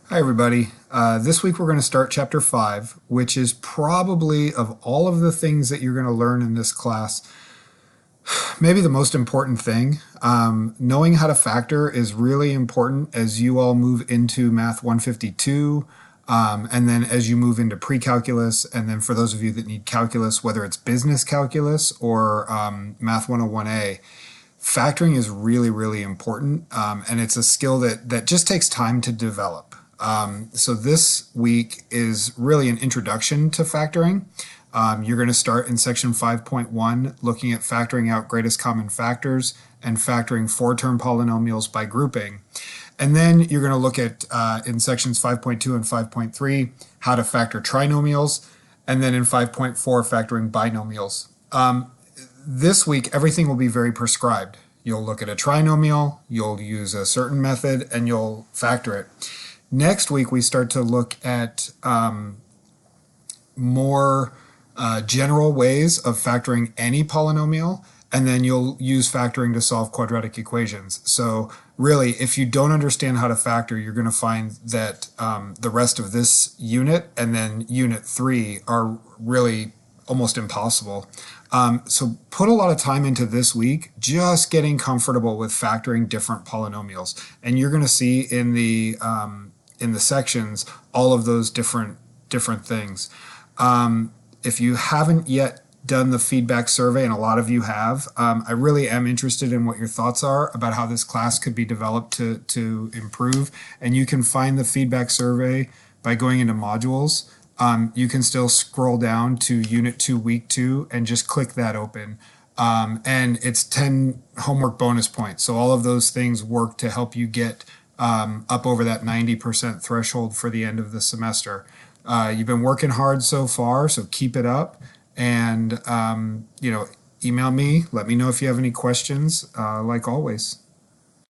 Hi, everybody. This week we're going to start Chapter 5, which is probably, of all of the things that you're going to learn in this class, maybe the most important thing. Knowing how to factor is really important as you all move into Math 152, and then as you move into pre-calculus, and then for those of you that need calculus, whether it's business calculus or Math 101A. Factoring is really, really important, and it's a skill that just takes time to develop. So this week is really an introduction to factoring. You're going to start in section 5.1 looking at factoring out greatest common factors and factoring four-term polynomials by grouping. And then you're going to look at, in sections 5.2 and 5.3, how to factor trinomials, and then in 5.4, factoring binomials. This week, everything will be very prescribed. You'll look at a trinomial, you'll use a certain method, and you'll factor it. Next week, we start to look at more general ways of factoring any polynomial, and then you'll use factoring to solve quadratic equations. So really, if you don't understand how to factor, you're going to find that the rest of this unit and then unit 3 are really almost impossible. So put a lot of time into this week just getting comfortable with factoring different polynomials, and you're going to see in the sections all of those different things. If you haven't yet done the feedback survey, and a lot of you have, I really am interested in what your thoughts are about how this class could be developed to improve. And you can find the feedback survey by going into modules. You can still scroll down to Unit 2, Week 2, and just click that open. And it's 10 homework bonus points. So all of those things work to help you get up over that 90% threshold for the end of the semester. You've been working hard so far, so keep it up. And, email me, let me know if you have any questions, like always.